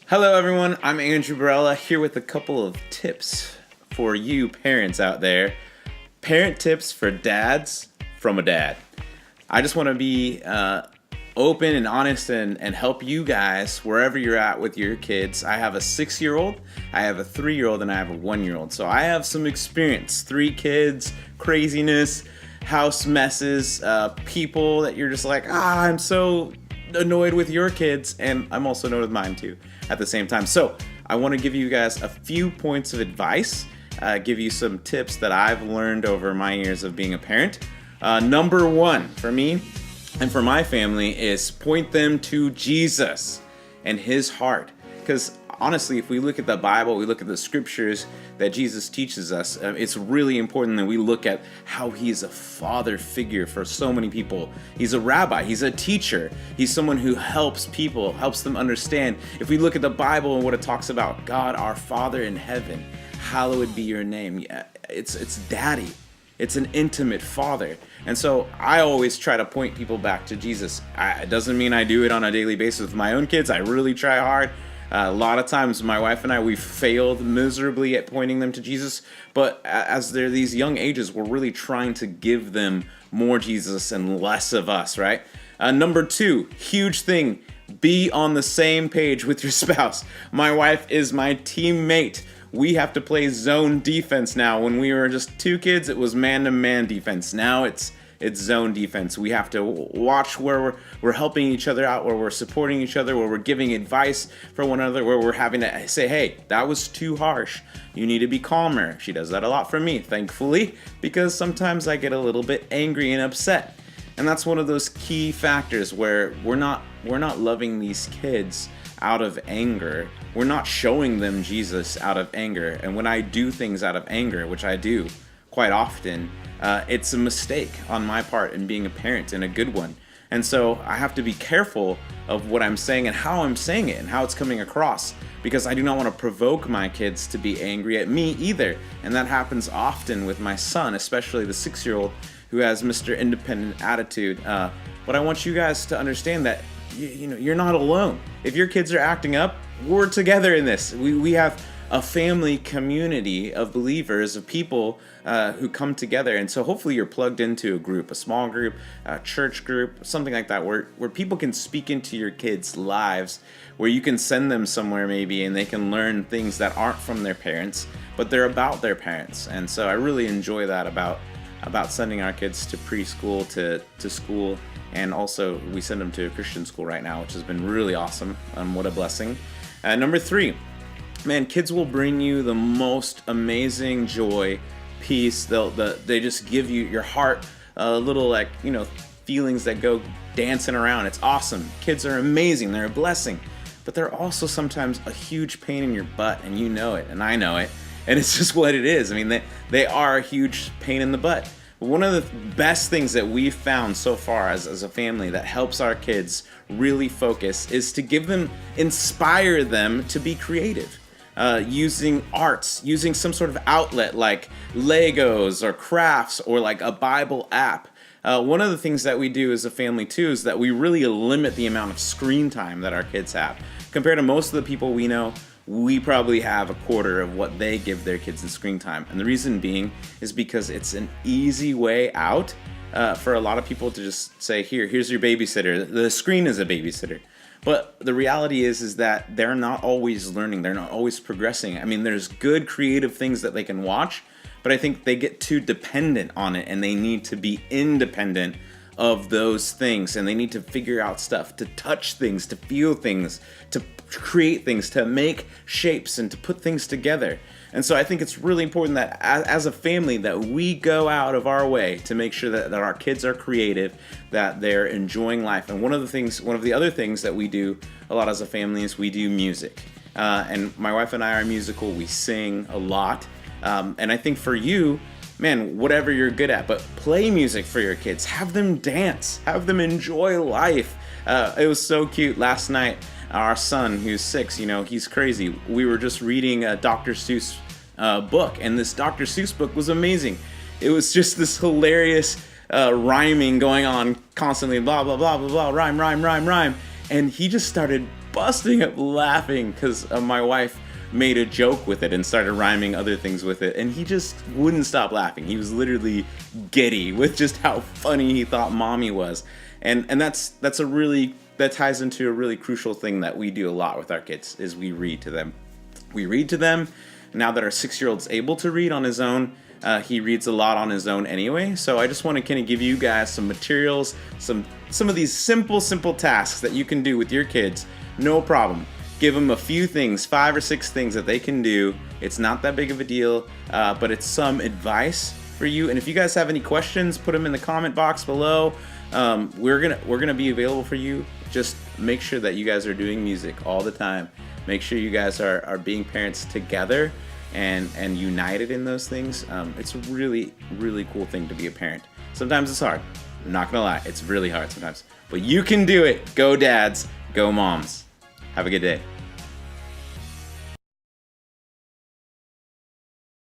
Hello everyone, I'm Andrew Barella here with a couple of tips for you parents out there. Parent tips for dads from a dad. I just want to be open and honest and help you guys wherever you're at with your kids. I have a 6-year-old, I have a 3-year-old, and I have a 1-year-old. So I have some experience. 3 kids, craziness, house messes, people that you're just like, I'm so annoyed with your kids, and I'm also annoyed with mine too at the same time. So I want to give you guys a few points of advice, give you some tips that I've learned over my years of being a parent. Number 1 for me and for my family is point them to Jesus and his heart. Because honestly, if we look at the Bible, we look at the scriptures that Jesus teaches us, it's really important that we look at how he's a father figure for so many people. He's a rabbi, he's a teacher, he's someone who helps people, helps them understand. If we look at the Bible and what it talks about, God, our Father in heaven, hallowed be your name. It's daddy. It's an intimate father. And so I always try to point people back to Jesus. It doesn't mean I do it on a daily basis with my own kids. I really try hard. A lot of times my wife and I, we failed miserably at pointing them to Jesus. But as they're these young ages, we're really trying to give them more Jesus and less of us, right? Number 2, huge thing, be on the same page with your spouse. My wife is my teammate. We have to play zone defense now. When we were just 2 kids, it was man-to-man defense. Now it's zone defense. We have to watch where we're helping each other out, where we're supporting each other, where we're giving advice for one another, where we're having to say, hey, that was too harsh. You need to be calmer. She does that a lot for me, thankfully, because sometimes I get a little bit angry and upset. And that's one of those key factors where we're not loving these kids out of anger. We're not showing them Jesus out of anger. And when I do things out of anger, which I do quite often, it's a mistake on my part in being a parent, and a good one. And so I have to be careful of what I'm saying and how I'm saying it and how it's coming across, because I do not want to provoke my kids to be angry at me either. And that happens often with my son, especially the 6-year-old who has Mr. Independent attitude. But I want you guys to understand that you're not alone. If your kids are acting up, we're together in this. We have a family community of believers, of people who come together. And so hopefully you're plugged into a group, a small group, a church group, something like that, where people can speak into your kids' lives, where you can send them somewhere maybe and they can learn things that aren't from their parents, but they're about their parents. And so I really enjoy that about sending our kids to preschool, to school. And also we send them to a Christian school right now, which has been really awesome. What a blessing. Number 3, man, kids will bring you the most amazing joy, peace. They just give you your heart a little feelings that go dancing around. It's awesome. Kids are amazing. They're a blessing, but they're also sometimes a huge pain in your butt, and you know it, and I know it, and it's just what it is. I mean, they are a huge pain in the butt. One of the best things that we've found so far as a family that helps our kids really focus is to inspire them to be creative. Using arts, using some sort of outlet like Legos or crafts or like a Bible app. One of the things that we do as a family too is that we really limit the amount of screen time that our kids have. Compared to most of the people we know, we probably have a quarter of what they give their kids in screen time. And the reason being is because it's an easy way out for a lot of people to just say, here's your babysitter. The screen is a babysitter. But the reality is that they're not always learning. They're not always progressing. I mean, there's good creative things that they can watch, but I think they get too dependent on it, and they need to be independent of those things, and they need to figure out stuff, to touch things, to feel things, to create things, to make shapes, and to put things together. And so I think it's really important that as a family that we go out of our way to make sure that our kids are creative, that they're enjoying life. And one of the other things that we do a lot as a family is we do music. And my wife and I are musical. We sing a lot. And I think for you, man, whatever you're good at, but play music for your kids. Have them dance. Have them enjoy life. It was so cute last night. Our son, who's 6, he's crazy. We were just reading a Dr. Seuss book, and this Dr. Seuss book was amazing. It was just this hilarious rhyming going on constantly, blah, blah, blah, blah, blah, rhyme, rhyme, rhyme, rhyme. And he just started busting up laughing because my wife made a joke with it and started rhyming other things with it, and he just wouldn't stop laughing. He was literally giddy with just how funny he thought mommy was. And that's a really, that ties into a really crucial thing that we do a lot with our kids, is we read to them. We read to them. Now that our 6-year-old's able to read on his own, he reads a lot on his own anyway. So I just want to kind of give you guys some materials, some of these simple tasks that you can do with your kids. No problem. Give them a few things, 5 or 6 things that they can do. It's not that big of a deal, but it's some advice for you. And if you guys have any questions, put them in the comment box below. We're gonna be available for you. Just make sure that you guys are doing music all the time. Make sure you guys are being parents together and united in those things. It's a really cool thing to be a parent. Sometimes it's hard. I'm not gonna lie, it's really hard sometimes. But you can do it. Go dads, go moms. Have a good day.